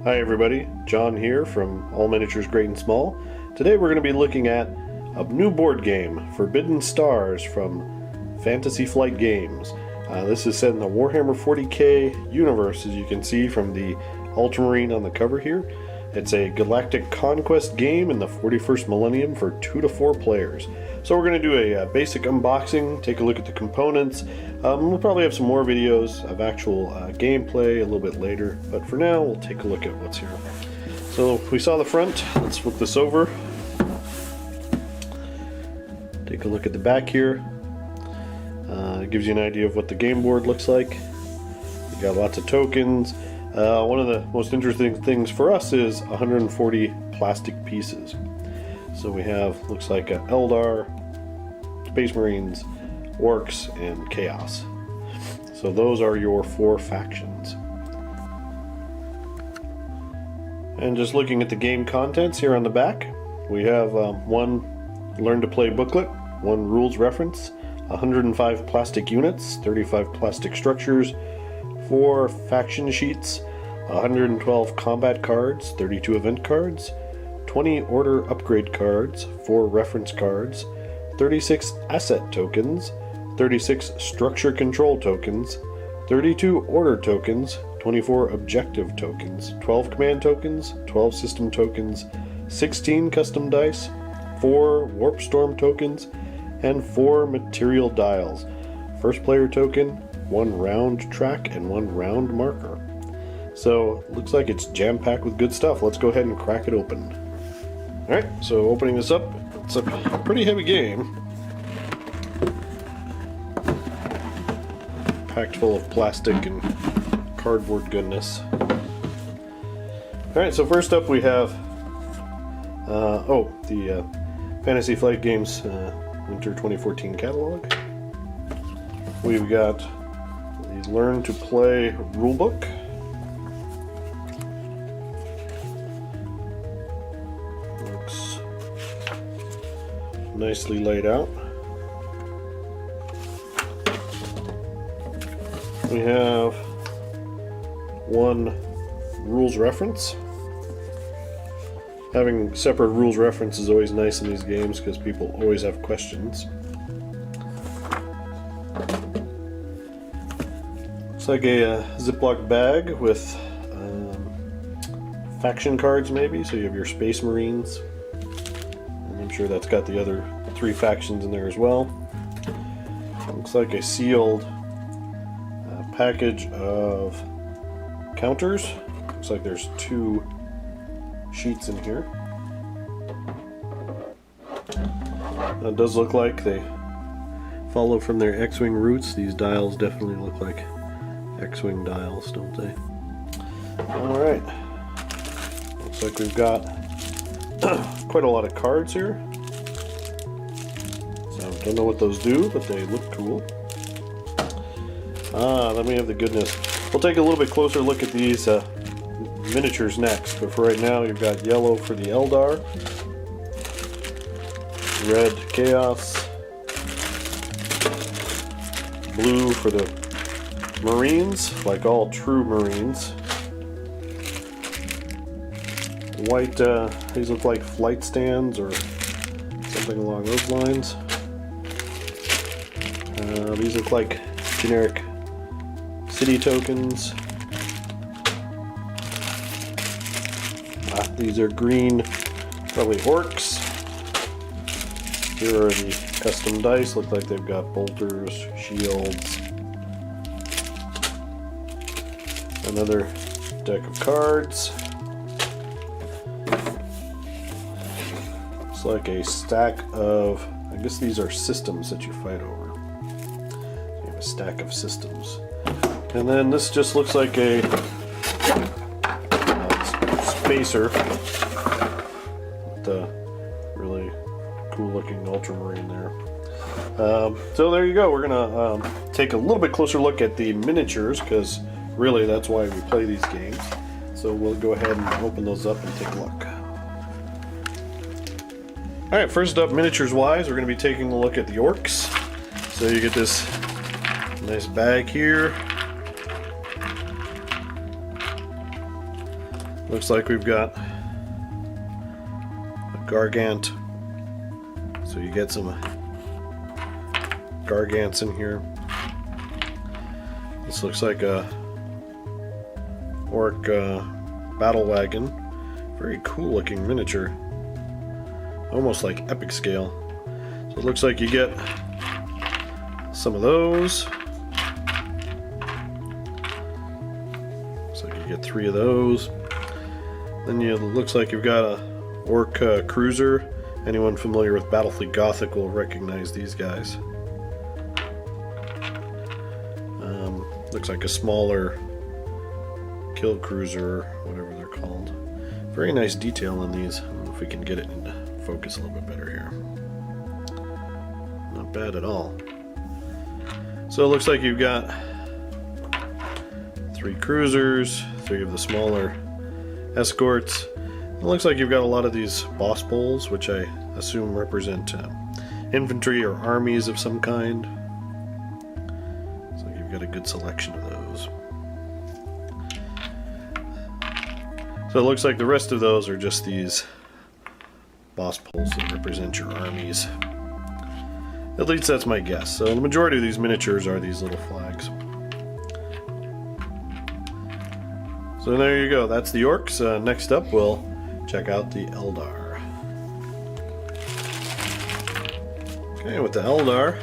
Hi everybody, John here from All Miniatures Great and Small. Today we're going to be looking at a new board game, Forbidden Stars from Fantasy Flight Games. This is set in the Warhammer 40k universe, as you can see from the ultramarine on the cover here. It's a galactic conquest game in the 41st millennium for 2 to 4 players. So we're going to do a basic unboxing, take a look at the components. We'll probably have some more videos of actual gameplay a little bit later, but for now we'll take a look at what's here. So we saw the front, let's flip this over. Take a look at the back here. It gives you an idea of what the game board looks like. You got lots of tokens. One of the most interesting things for us is 140 plastic pieces. So we have, looks like Eldar, Space Marines, Orcs, and Chaos. So those are your 4 factions. And just looking at the game contents here on the back, we have one Learn to Play booklet, one rules reference, 105 plastic units, 35 plastic structures, 4 faction sheets, 112 combat cards, 32 event cards, 20 order upgrade cards, 4 reference cards, 36 asset tokens, 36 structure control tokens, 32 order tokens, 24 objective tokens, 12 command tokens, 12 system tokens, 16 custom dice, 4 warp storm tokens, and 4 material dials. First player token, 1 round track, and 1 round marker. So looks like it's jam-packed with good stuff. Let's go ahead and crack it open. Alright, so opening this up, it's a pretty heavy game. Packed full of plastic and cardboard goodness. Alright, so first up we have the Fantasy Flight Games Winter 2014 catalog. We've got the Learn to Play rulebook. Looks nicely laid out. We have one rules reference. Having separate rules reference is always nice in these games because people always have questions. Looks like a Ziploc bag with faction cards maybe, so you have your Space Marines. And I'm sure that's got the other 3 factions in there as well. Looks like a sealed package of counters. Looks like there's 2 sheets in here. It does look like they follow from their X-Wing roots. These dials definitely look like X-Wing dials, don't they? Alright. Looks like we've got quite a lot of cards here. So don't know what those do, but they look cool. Then we have the goodness. We'll take a little bit closer look at these miniatures next, but for right now you've got yellow for the Eldar, red Chaos, blue for the Marines, like all true Marines, white, these look like flight stands or something along those lines. These look like generic city tokens. These are green, probably orcs. Here are the custom dice. Look like they've got bolters, shields. Another deck of cards. Looks like a stack of, I guess these are systems that you fight over. So you have a stack of systems. And then this just looks like a spacer with the really cool looking ultramarine there. So there you go. We're gonna take a little bit closer look at the miniatures because really that's why we play these games. So we'll go ahead and open those up and take a look. Alright, first up, miniatures wise, we're going to be taking a look at the orcs. So you get this nice bag here. Looks like we've got a Gargant. So you get some Gargants in here. This looks like a Orc battle wagon. Very cool looking miniature. Almost like epic scale. So it looks like you get some of those. Looks like you get 3 of those. Then it looks like you've got a Orc cruiser. Anyone familiar with Battlefleet Gothic will recognize these guys. Looks like a smaller kill cruiser, whatever they're called. Very nice detail on these. I don't know if we can get it into focus a little bit better here. Not bad at all. So it looks like you've got 3 cruisers, 3 of the smaller escorts. It looks like you've got a lot of these boss bowls, which I assume represent infantry or armies of some kind. Looks like you've got a good selection of those. So it looks like the rest of those are just these boss poles that represent your armies. At least that's my guess. So the majority of these miniatures are these little flags. So there you go. That's the Orcs. Next up, we'll check out the Eldar. Okay, with the Eldar,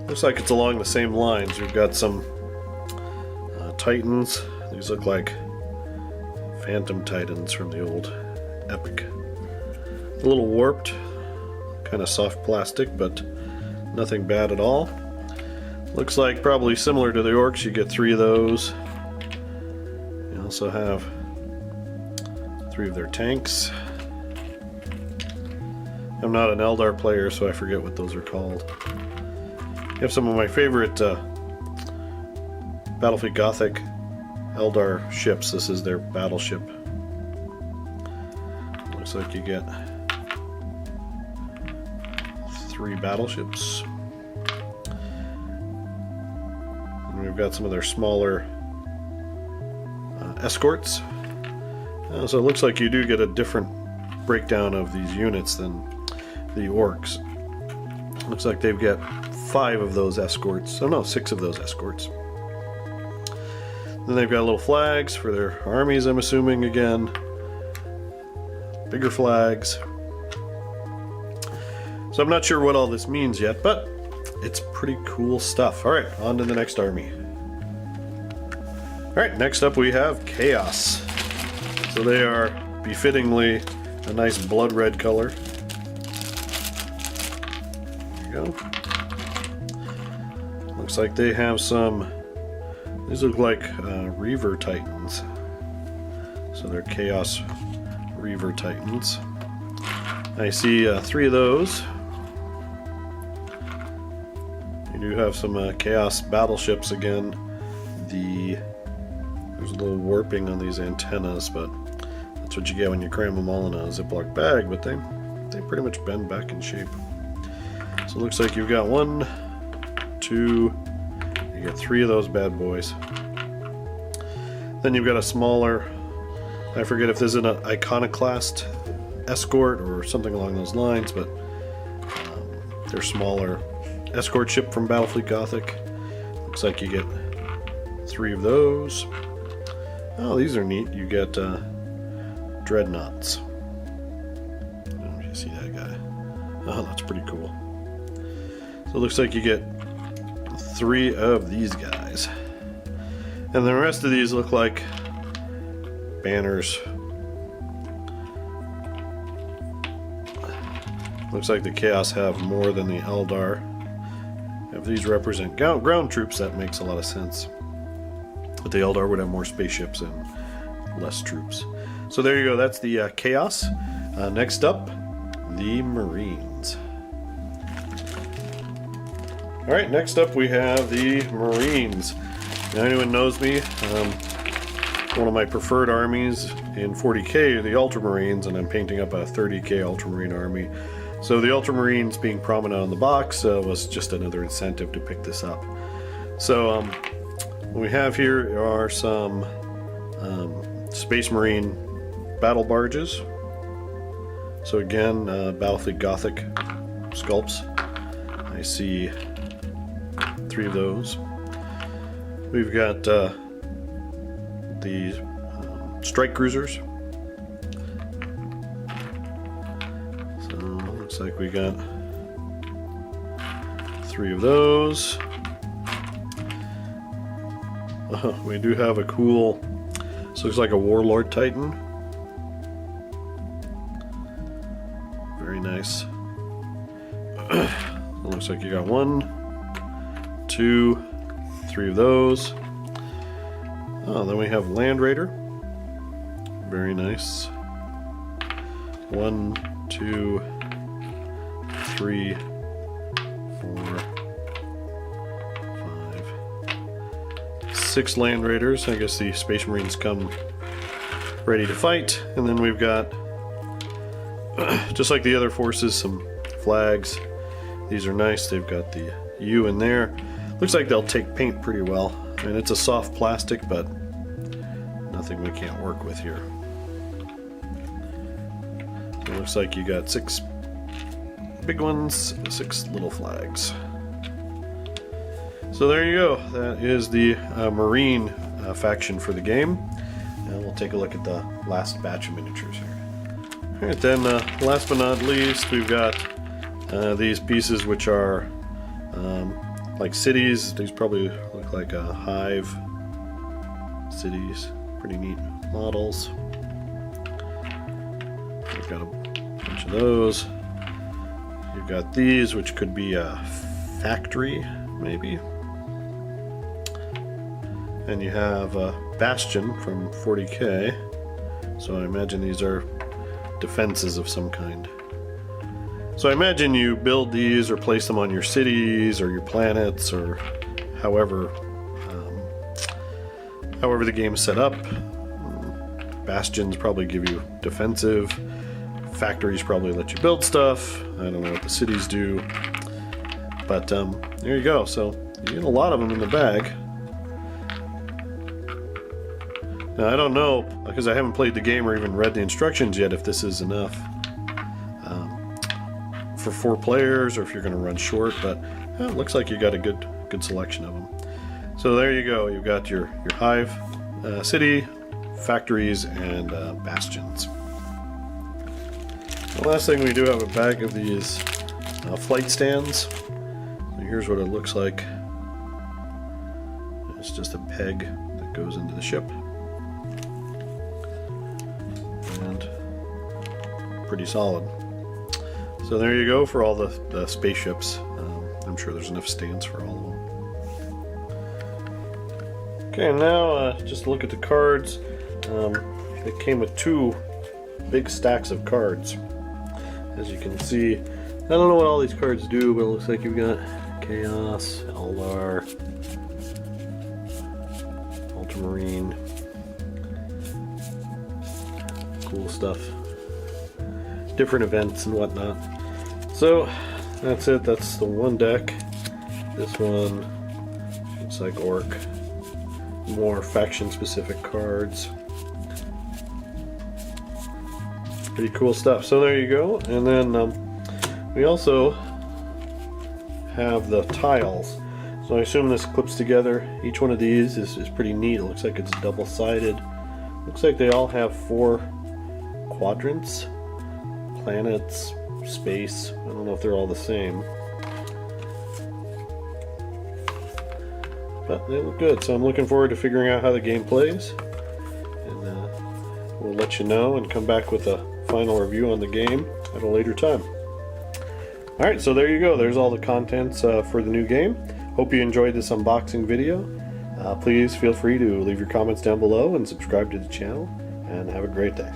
looks like it's along the same lines. We've got some Titans. These look like Phantom Titans from the old Epic. A little warped, kind of soft plastic, but nothing bad at all. Looks like probably similar to the Orcs, you get 3 of those. You also have 3 of their tanks. I'm not an Eldar player, so I forget what those are called. You have some of my favorite Battlefleet Gothic Eldar ships. This is their battleship. Looks like you get 3 battleships. And we've got some of their smaller escorts. So it looks like you do get a different breakdown of these units than the Orcs. Looks like they've got 5 of those escorts. Oh no, 6 of those escorts. Then they've got little flags for their armies, I'm assuming, again. Bigger flags. So I'm not sure what all this means yet, but it's pretty cool stuff. Alright, on to the next army. Alright, next up we have Chaos. So they are befittingly a nice blood red color. There you go. Looks like they have some, these look like Reaver Titans. So they're Chaos Reaver Titans. I see 3 of those. You do have some Chaos battleships again. There's a little warping on these antennas, but that's what you get when you cram them all in a Ziploc bag, but they pretty much bend back in shape. So it looks like you've got 1, 2, you got 3 of those bad boys. Then you've got a smaller, I forget if this is an iconoclast escort or something along those lines, but they're smaller escort ship from Battlefleet Gothic. Looks like you get 3 of those. Oh, these are neat. You get dreadnoughts. I don't know if you see that guy. Oh, that's pretty cool. So it looks like you get 3 of these guys. And the rest of these look like banners. Looks like the Chaos have more than the Eldar. If these represent ground troops, that makes a lot of sense. But the Eldar would have more spaceships and less troops. So there you go, that's the Chaos. Next up, the Marines. Alright, next up we have the Marines. Now, anyone knows me, one of my preferred armies in 40k are the Ultramarines, and I'm painting up a 30k Ultramarine army. So the Ultramarines being prominent on the box was just another incentive to pick this up. So what we have here are some Space Marine battle barges. So again, Battlefield Gothic sculpts. I see 3 of those. We've got the strike cruisers. So looks like we got 3 of those. We do have a cool, this looks like a Warlord Titan. Very nice. It looks like you got 1, 2, 3 of those. Oh, then we have Land Raider. Very nice. 1, 2, 3, 4, 5, 6 Land Raiders. I guess the Space Marines come ready to fight. And then we've got, just like the other forces, some flags. These are nice. They've got the U in there. Looks like they'll take paint pretty well. I mean, it's a soft plastic, but nothing we can't work with here. So it looks like you got 6 big ones, 6 little flags. So there you go. That is the Marine faction for the game. And we'll take a look at the last batch of miniatures here. Alright, then last but not least, we've got these pieces which are like cities. These probably look like a hive cities. Pretty neat models. We've got a bunch of those. You've got these, which could be a factory, maybe. And you have a Bastion from 40K. So I imagine these are defenses of some kind. So I imagine you build these or place them on your cities or your planets or however the game is set up. Bastions probably give you defensive. Factories probably let you build stuff. I don't know what the cities do. But there you go. So you get a lot of them in the bag. Now I don't know, because I haven't played the game or even read the instructions yet, if this is enough for 4 players or if you're going to run short, but it looks like you got a good selection of them. So there you go. You've got your hive, city, factories, and bastions. The last thing, we do have a bag of these flight stands. So here's what it looks like. It's just a peg that goes into the ship. And pretty solid. So there you go for all the spaceships. I'm sure there's enough stands for all of them. Okay, now just look at the cards. It came with 2 big stacks of cards. As you can see, I don't know what all these cards do, but it looks like you've got Chaos, Eldar, Ultramarine. Cool stuff. Different events and whatnot. So that's it. That's the one deck. This one looks like Orc. More faction specific cards. Pretty cool stuff. So there you go. And then we also have the tiles. So I assume this clips together. Each one of these is pretty neat. It looks like it's double-sided. Looks like they all have 4 quadrants. Planets, space. I don't know if they're all the same. But they look good. So I'm looking forward to figuring out how the game plays. And we'll let you know and come back with a final review on the game at a later time. Alright, so there you go. There's all the contents for the new game. Hope you enjoyed this unboxing video. Please feel free to leave your comments down below and subscribe to the channel. And have a great day.